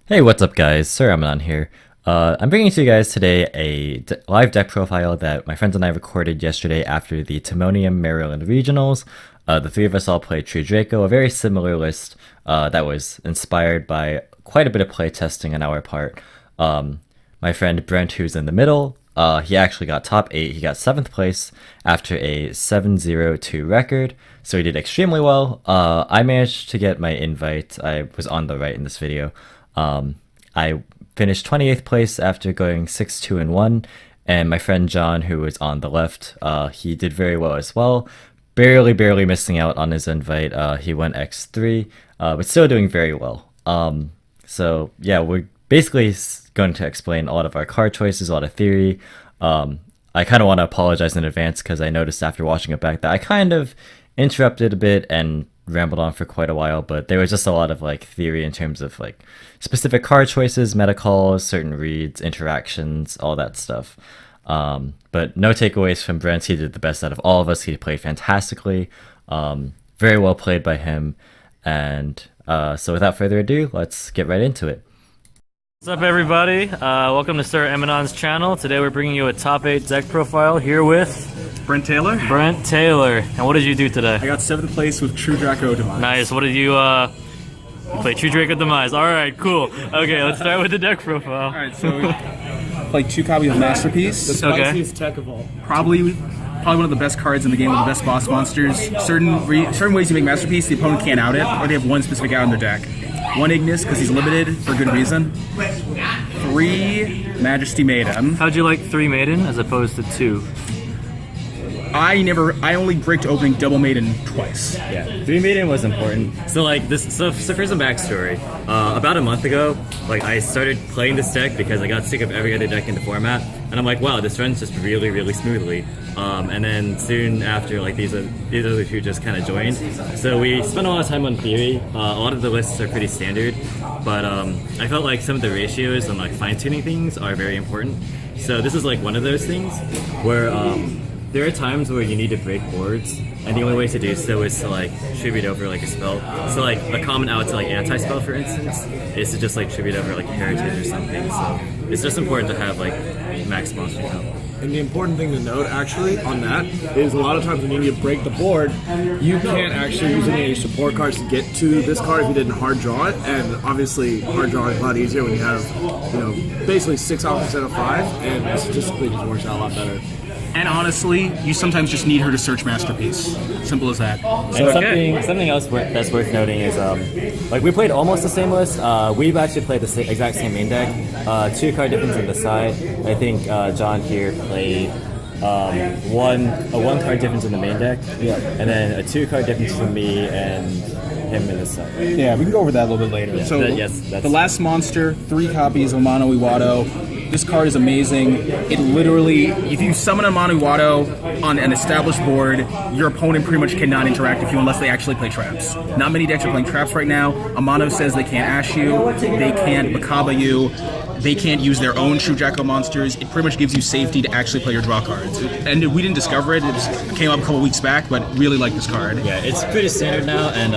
Hey, what's up guys? Sir Amanon here. I'm bringing to you guys today a live deck profile that my friends and I recorded yesterday after the Timonium Maryland Regionals. The three of us all played True Draco, a very similar list that was inspired by quite a bit of play testing on our part. My friend Brent, who's in the middle, he actually got top 8. He got 7th place after a 7-0-2 record, so he did extremely well. I managed to get my invite. I was on the right in this video. I finished 28th place after going 6-2-1, and my friend John, who was on the left, he did very well as well. Barely missing out on his invite. He went X3, but still doing very well. So yeah, we're basically going to explain a lot of our card choices, a lot of theory. I kind of want to apologize in advance because I noticed after watching it back that I kind of interrupted a bit and rambled on for quite a while, but there was just a lot of like theory in terms of like specific card choices, meta calls, certain reads, interactions, all that stuff. But no takeaways from Brent. He did the best out of all of us. He played fantastically. Very well played by him. And so without further ado, let's get right into it. What's up, everybody? Welcome to Sir Amonon's channel. Today we're bringing you a top 8 deck profile here with Brent Taylor. Brent Taylor. And what did you do today? I got 7th place with True Draco Demise. Nice. What did you play? True Draco Demise. All right, cool. Okay, let's start with the deck profile. All right, so we played 2 copies of Masterpiece. The spiciest tech of all. Probably one of the best cards in the game with the best boss monsters. Certain ways you make Masterpiece, the opponent can't out it, or they have one specific out in their deck. 1 Ignis, because he's limited for good reason. 3 Majesty Maiden. How'd you like 3 Maiden as opposed to 2? I only bricked opening double Maiden twice. Yeah, 3 Maiden was important. So like this, so for some backstory, about a month ago, like I started playing this deck because I got sick of every other deck in the format, and I'm like, wow, this runs just really smoothly. And then soon after, like these other two just kind of joined. So we spent a lot of time on theory. A lot of the lists are pretty standard, but I felt like some of the ratios and like fine tuning things are very important. So this is like one of those things where there are times where you need to break boards, and the only way to do so is to like tribute over like a spell. So like a common out to like anti-spell, for instance, is to just like tribute over like heritage or something. So it's just important to have like max monster count. And the important thing to note, actually, on that is a lot of times when you need to break the board, you can't actually use any of your support cards to get to this card if you didn't hard draw it. And obviously, hard drawing is a lot easier when you have, basically 6 off instead of 5, and it statistically just works out a lot better. And honestly, you sometimes just need her to search Masterpiece. Simple as that. And something else that's worth noting is like we played almost the same list. We've actually played the exact same main deck. 2 card difference in the side. I think John here played one card difference in the main deck, and then a 2 card difference from me and him in the side. Yeah, we can go over that a little bit later. Yeah, so that's the last monster, 3 copies of Mono Iwado. This card is amazing. It literally, if you summon a Mono Iwado on an established board, your opponent pretty much cannot interact with you unless they actually play traps. Not many decks are playing traps right now. Amano says they can't Ash you, they can't Bakaba you, they can't use their own True Draco monsters. It pretty much gives you safety to actually play your draw cards. And we didn't discover it, it just came up a couple weeks back, but really like this card. Yeah, it's pretty standard now, and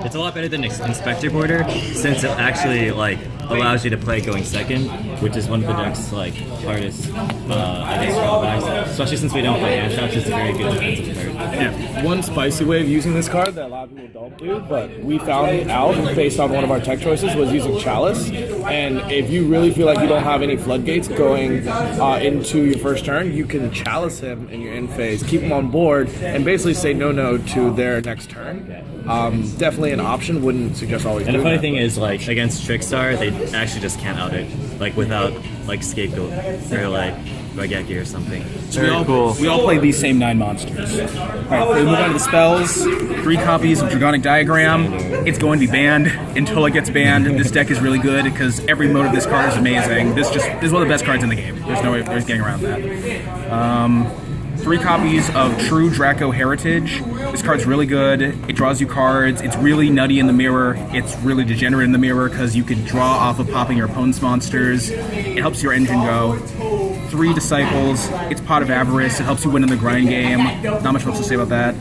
it's a lot better than Inspector Border, since it actually like allows you to play going second, which is one of the deck's like hardest, drawbacks. Especially since we don't play hand traps, it's a very good defensive card. Yeah. One spicy way of using this card that a lot of people don't do, but we found out based on one of our tech choices, was using Chalice. And if you really feel like you don't have any floodgates going into your first turn, you can Chalice him in your end phase, keep him on board, and basically say no to their next turn. Definitely an option. Wouldn't suggest always. And the doing funny that, thing is, like against Trickstar, they actually just can't out it, like without like Scapegoat or like Raigeki or something. So we all play these same 9 monsters. Alright, we move on to the spells. 3 copies of Dragonic Diagram. It's going to be banned until it gets banned. This deck is really good because every mode of this card is amazing. This is one of the best cards in the game. There's no way there's getting around that. 3 copies of True Draco Heritage. This card's really good. It draws you cards. It's really nutty in the mirror. It's really degenerate in the mirror because you can draw off of popping your opponent's monsters. It helps your engine go. 3 Disciples. It's Pot of Avarice. It helps you win in the grind game. Not much else to say about that.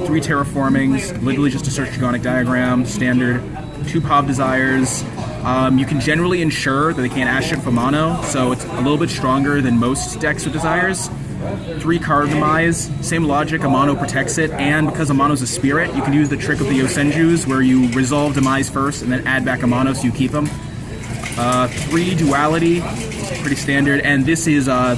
3 Terraformings. Literally just a search Dragonic Diagram. Standard. 2 Pov Desires. You can generally ensure that they can't ash it for mono, so it's a little bit stronger than most decks with Desires. 3 card demise, same logic, a mono protects it, and because a mono's a spirit, you can use the trick of the Yosenjus where you resolve demise first and then add back a mono so you keep them. 3 duality, pretty standard, and this is our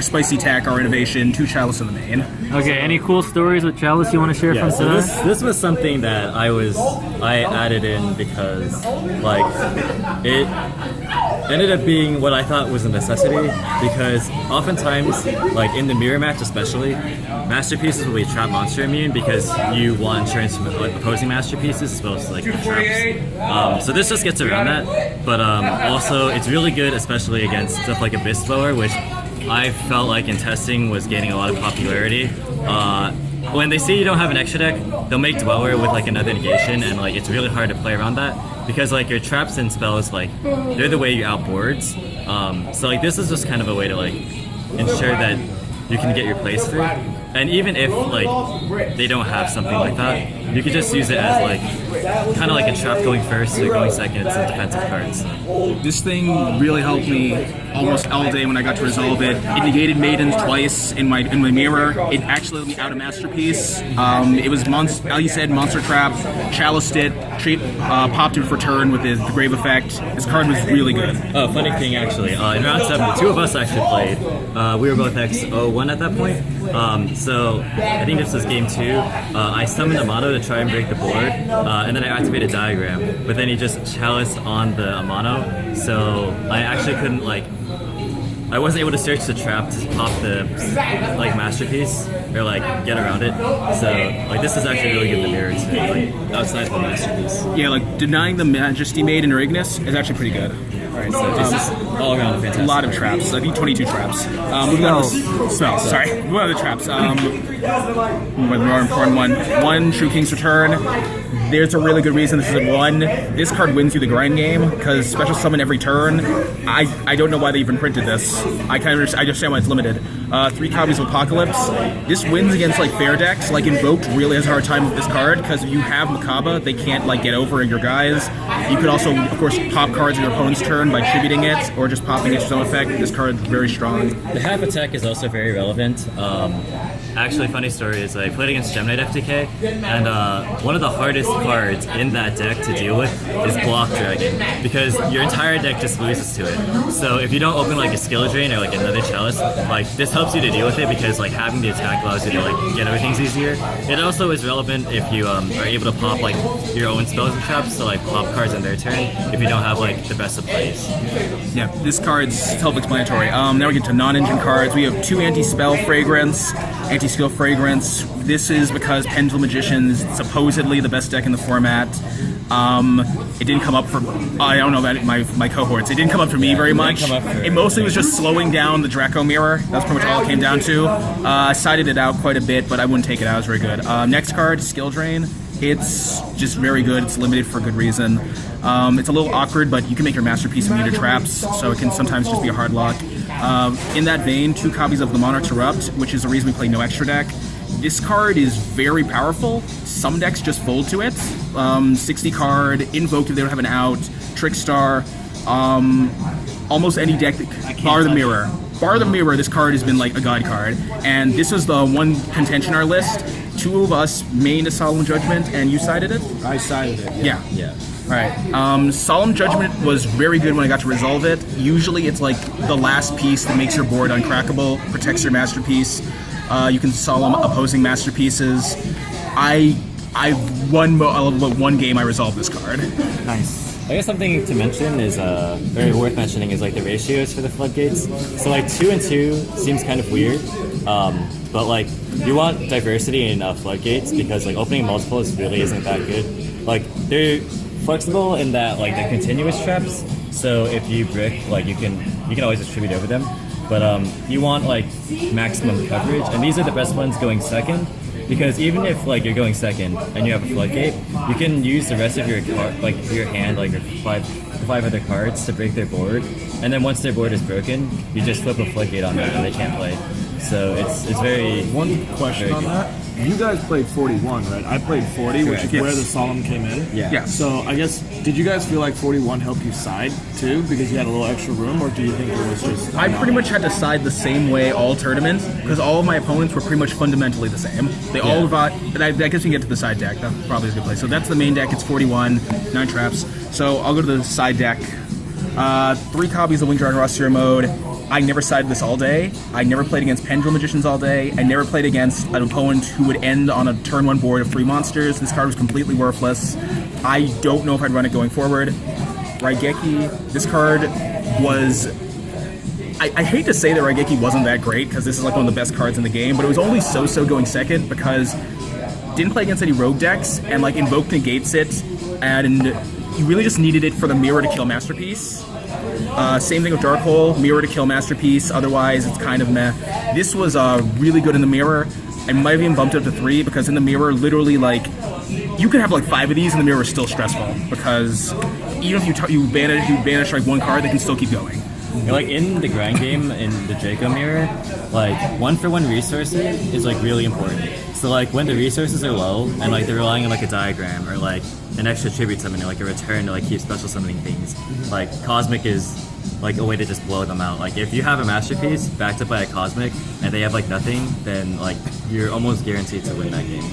spicy tech, our innovation, 2 Chalice in the main. Okay, any cool stories with Chalice you want to share from So today? this was something that I added in because like it ended up being what I thought was a necessity, because oftentimes, like in the mirror match especially, masterpieces will be trap monster immune because you want insurance from opposing masterpieces as well as like the traps. So this just gets around that, but also it's really good especially against stuff like Abyss Thrower, which I felt like in testing was gaining a lot of popularity. When they see you don't have an extra deck, they'll make Dweller with like another negation, and like it's really hard to play around that because like your traps and spells, like they're the way you outboards. So like this is just kind of a way to like ensure that you can get your plays through. And even if like they don't have something like that, you could just use it as like kind of like a trap going first or going second. It's a defensive card. So. This thing really helped me almost all day when I got to resolve it. It negated Maidens twice in my mirror. It actually let me out a masterpiece. It was like you said, monster trap, chaliced it, popped it for turn with the grave effect. This card was really good. Oh, funny thing actually, in round 7, the 2 of us actually played. We were both X01 at that point. So I think this was game 2. I summoned Amano to try and break the board, and then I activated Diagram, but then he just chaliced on the Amano, so I actually couldn't I wasn't able to search the trap to pop the like masterpiece or like get around it. So like this is actually really good in the mirror too, like outside of the masterpiece. Yeah, like denying the Majesty Maiden or Ignis is actually pretty good. Alright, so this is all around a fantastic. A lot of traps. I think 22 traps. Moving on to spells. Sorry, moving on to the traps. One more important one. 1 True King's Return. There's a really good reason this is a 1. This card wins you the grind game because special summon every turn. I don't know why they even printed this. I understand why it's limited. 3 copies of Apocalypse. This wins against like fair decks. Like Invoked really has a hard time with this card because if you have Makaba, they can't like get over your guys. You could also, of course, pop cards in your opponent's turn by tributing it or just popping it to some effect. This card is very strong. The half attack is also very relevant. Actually, funny story is I played against Gemini FTK, and one of the hardest cards in that deck to deal with is Block Dragon, because your entire deck just loses to it. So if you don't open like a Skill Drain or like another Chalice, like this helps you to deal with it because like having the attack allows you to like get everything's easier. It also is relevant if you are able to pop like your own spells and traps, so like pop cards on their turn if you don't have like the best of plays. Yeah, this card's self-explanatory. Now we get to non-engine cards. We have 2 Anti-Spell Fragrance, Anti-Skill Fragrance. This is because Pendulum Magician is supposedly the best deck in the format. It didn't come up for, I don't know about my cohorts, it didn't come up for me very much. It mostly was just slowing down the Draco mirror. That's pretty much all it came down to. I sided it out quite a bit, but I wouldn't take it out, it was very good. Next card, Skill Drain. It's just very good, it's limited for good reason. It's a little awkward, but you can make your masterpiece immune to traps, so it can sometimes just be a hard lock. In that vein, 2 copies of the Monarch's Erupt, which is the reason we play no extra deck. This card is very powerful. Some decks just fold to it. 60 card, Invoke if they don't have an out, Trickstar, almost any deck, bar the mirror. Bar the mirror, this card has been like a god card. And this was the one contention on our list. 2 of us mained a Solemn Judgment, and you sided it? I sided it. Yeah. Yeah. Alright, Solemn Judgment was very good when I got to resolve it. Usually it's like the last piece that makes your board uncrackable, protects your masterpiece. You can solemn opposing masterpieces. I won one game I resolved this card. Nice. I guess something to mention is very worth mentioning is like the ratios for the floodgates. So like 2 and 2 seems kind of weird, but like you want diversity in floodgates because like opening multiples really isn't that good. Like they're flexible in that like they're continuous traps. So if you brick, like you can always distribute over them. But you want like maximum coverage, and these are the best ones going second. Because even if like you're going second and you have a floodgate, you can use the rest of your your hand, like your 5 other cards to break their board, and then once their board is broken, you just flip a floodgate on them and they can't play. So it's very One question very on good. that. you guys played 41, right? I played 40, which is Yes. where the Solemn came in. Yeah. Yeah. So I guess, did you guys feel like 41 helped you side too because you had a little extra room, or do you think it was just? I pretty much had to side the same way all tournaments because all of my opponents were pretty much fundamentally the same. They all got. I guess we can get to the side deck. That probably is a good place. So that's the main deck. It's 41, 9 traps. So I'll go to the side deck. 3 copies of Winged Dragon Raw Seer mode. I never sided this all day. I never played against Pendulum Magicians all day. I never played against an opponent who would end on a turn 1 board of 3 monsters. This card was completely worthless. I don't know if I'd run it going forward. Raigeki, this card was... I hate to say that Raigeki wasn't that great because this is like one of the best cards in the game, but it was only so-so going second because didn't play against any rogue decks and like Invoke negates it, and you really just needed it for the mirror to kill Masterpiece. Same thing with Dark Hole, mirror to kill Masterpiece, otherwise it's kind of meh. This was really good in the mirror. I might have even bumped it up to 3 because in the mirror, literally like, you could have like 5 of these and the mirror is still stressful because even if you banish like 1 card, they can still keep going. Like in the grind game, in the Draco mirror, like 1-for-1 resources is like really important. So like when the resources are low and like they're relying on like a diagram or like an extra tribute summon or like a return to like keep special summoning things, like Cosmic is like a way to just blow them out. Like if you have a Masterpiece backed up by a Cosmic and they have like nothing, then like you're almost guaranteed to win that game.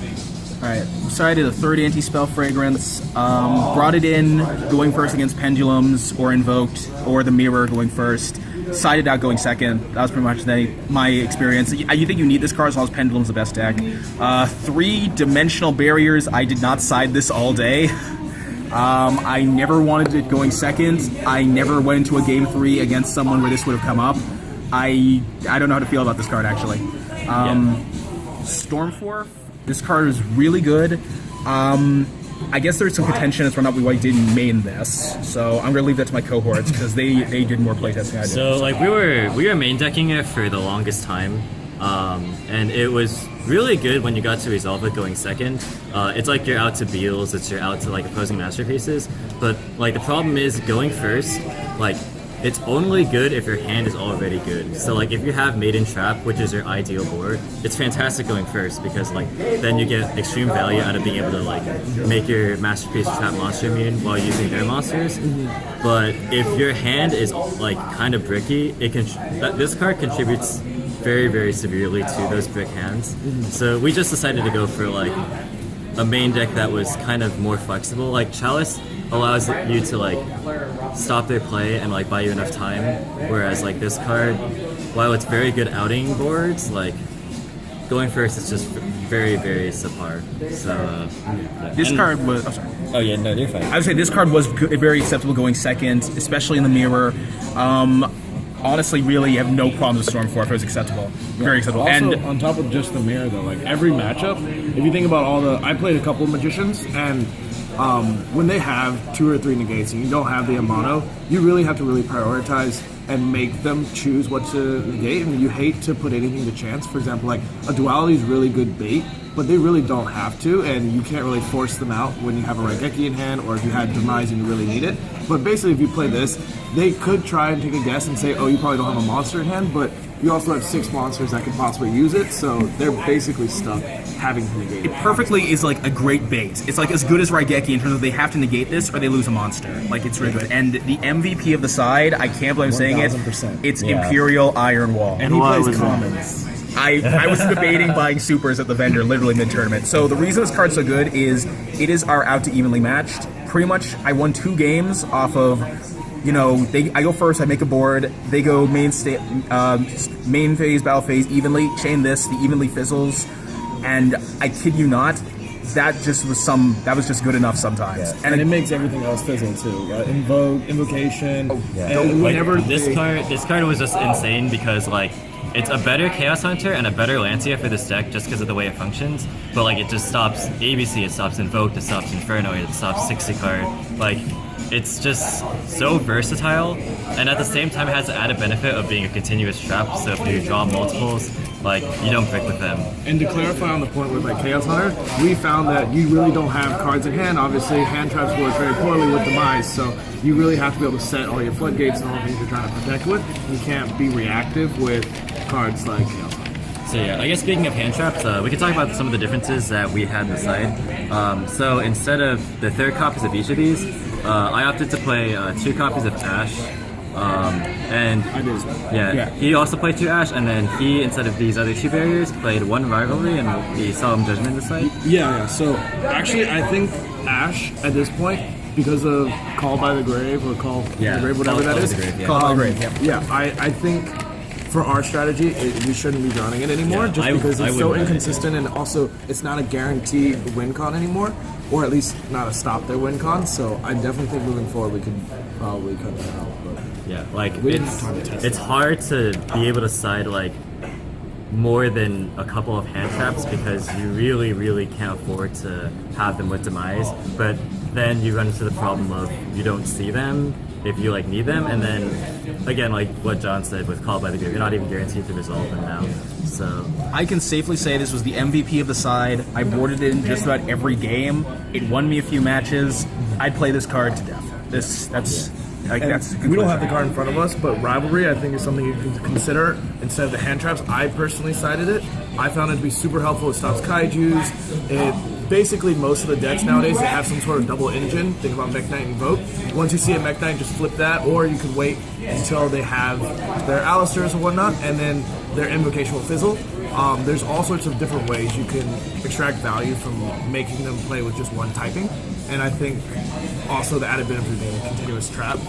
Alright, so I did a 3rd anti-spell fragrance, brought it in going first against Pendulums or Invoked, or the mirror going first, sided out going second. That was pretty much my experience. You think you need this card as long as Pendulum's the best deck. 3 dimensional barriers, I did not side this all day. I never wanted it going second. I never went into a game 3 against someone where this would have come up. I don't know how to feel about this card actually. Stormforth. This card is really good. I guess there's some contention as to whether we didn't main this, so I'm gonna leave that to my cohorts because they did more playtesting than I did. So like we were main decking it for the longest time, and it was really good when you got to resolve it going second. It's like you're out to Beals, it's you're out to like opposing Masterpieces, but like the problem is going first, like it's only good if your hand is already good. So like if you have Maiden Trap, which is your ideal board, it's fantastic going first because like then you get extreme value out of being able to like make your Masterpiece Trap monster immune while using their monsters. But if your hand is like kind of bricky, this card contributes very, very severely to those brick hands. So we just decided to go for like a main deck that was kind of more flexible. Like Chalice allows you to like stop their play and like buy you enough time, whereas like this card, while it's very good outing boards, like going first is just very, very subpar. So this card was... Oh, sorry. Oh yeah, no, you're fine. I would say this card was very acceptable going second, especially in the mirror. Honestly, really, you have no problem with Stormforth. It was acceptable. Very acceptable. Also, And on top of just the mirror, though, like every matchup, if you think about I played a couple of Magicians, and when they have 2 or 3 negates and you don't have the Amano, you really have to really prioritize and make them choose what to negate, and you hate to put anything to chance. For example, like a Duality is really good bait, but they really don't have to, and you can't really force them out when you have a Raigeki in hand, or if you had Demise and you really need it. But basically, if you play this, they could try and take a guess and say, oh, you probably don't have a monster in hand, but you also have 6 monsters that could possibly use it, so they're basically stuck having to negate it. it perfectly is like a great bait. It's like as good as Raigeki in terms of they have to negate this or they lose a monster. Like it's really good. And the MVP of the side, I can't believe I'm saying it, 1000%. it's Imperial Iron Wall. And he plays commons. I was debating buying supers at the vendor literally mid-tournament. So the reason this card's so good is it is our out to evenly matched. Pretty much I won 2 games off of, you know, I go first, I make a board, they go main phase, battle phase evenly, chain this, the evenly fizzles, and I kid you not, that was just good enough sometimes. Yeah. And it makes everything else fizzle too. Invocation. And Like, whenever this card was just insane because like it's a better Chaos Hunter and a better Lancia for this deck just because of the way it functions. But like it just stops ABC, it stops Invoke, it stops Inferno, it stops 60 card. Like it's just so versatile, and at the same time it has the added benefit of being a continuous trap. So if you draw multiples, like you don't brick with them. And to clarify on the point with like Chaos Hunter, we found that you really don't have cards in hand. Obviously, hand traps work very poorly with Demise, so you really have to be able to set all your floodgates and all the things you're trying to protect with. You can't be reactive with cards like Chaos Hunter. So yeah, I guess speaking of hand traps, we can talk about some of the differences that we had in the side. So instead of the 3rd copies of each of these, I opted to play 2 copies of Ash. And I did as well. yeah, he also played 2 Ash, and then he, instead of these other 2 barriers, played 1 Rivalry and the Solemn Judgment in the side. Yeah. So actually, I think Ash at this point, because of Call by the Grave or Call by the Grave, whatever that is. Call by the Grave, Yeah, I think for our strategy, we shouldn't be running it anymore, just because it's so inconsistent, and also it's not a guaranteed win con anymore, or at least not a stop their win con. So I definitely think moving forward we could probably cut that out. But Yeah, like didn't have time to test it's hard to be able to side like more than a couple of hand traps because you really can't afford to have them with demise. But then you run into the problem of you don't see them if you like need them, and then again, like what John said with Call by the Grave, you're not even guaranteed to resolve them now. So I can safely say this was the MVP of the side. I boarded it in just about every game. It won me a few matches. I'd play this card to death. That's we don't have the card in front of us, but Rivalry I think is something you can consider instead of the hand traps. I personally sided it. I found it to be super helpful. It stops kaijus. It basically, most of the decks nowadays that have some sort of double engine. Think about Mech Knight and Vote. Once you see a Mech Knight, just flip that, or you can wait until they have their Alistairs or whatnot, and then their Invocation will fizzle. There's all sorts of different ways you can extract value from making them play with just one typing. And I think also the added benefit of being continuous trapped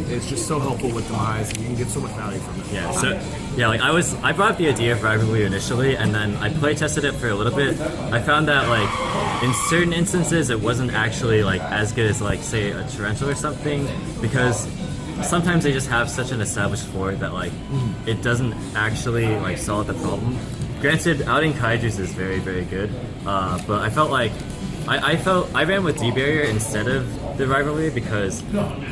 is just so helpful with demise, and you can get so much value from it. yeah, so yeah, like I brought up the idea of Rivalry initially, and then I play tested it for a little bit. I found that like in certain instances it wasn't actually like as good as like say a Torrential or something, because sometimes they just have such an established floor that like it doesn't actually like solve the problem. Granted, outing kaijus is very good, but I felt like I ran with D-Barrier instead of the Rivalry because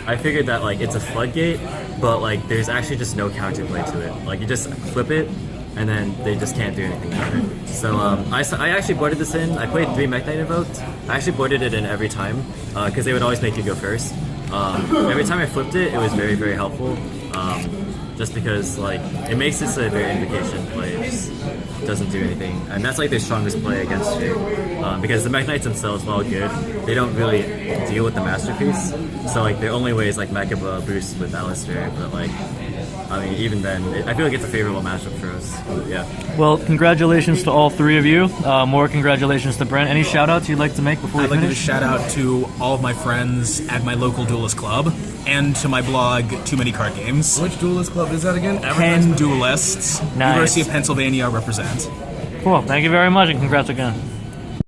I figured that like it's a Floodgate, but like there's actually just no counterplay to it. Like you just flip it, and then they just can't do anything about it. So I actually boarded this in. I played 3 Mech Knight Invoked. I actually boarded it in every time because they would always make you go first. Every time I flipped it, it was very helpful. Just because like it makes this a very invocation play. It just doesn't do anything, and that's like their strongest play against you. Because the Mech Knights themselves, while good, they don't really deal with the masterpiece. So like their only way is like Mechaba boost with Alistair, but like I mean even then, I feel like it's a favorable matchup for us. But, yeah. Well, congratulations to all 3 of you. More congratulations to Brent. Any shout-outs you'd like to make before we I'd like to finish? give a shout out to all of my friends at my local Duelist Club and to my blog, Too Many Card Games. Which Duelist Club is that again? Penn Duelists, Nice. University of Pennsylvania represent. Cool. Thank you very much, and congrats again.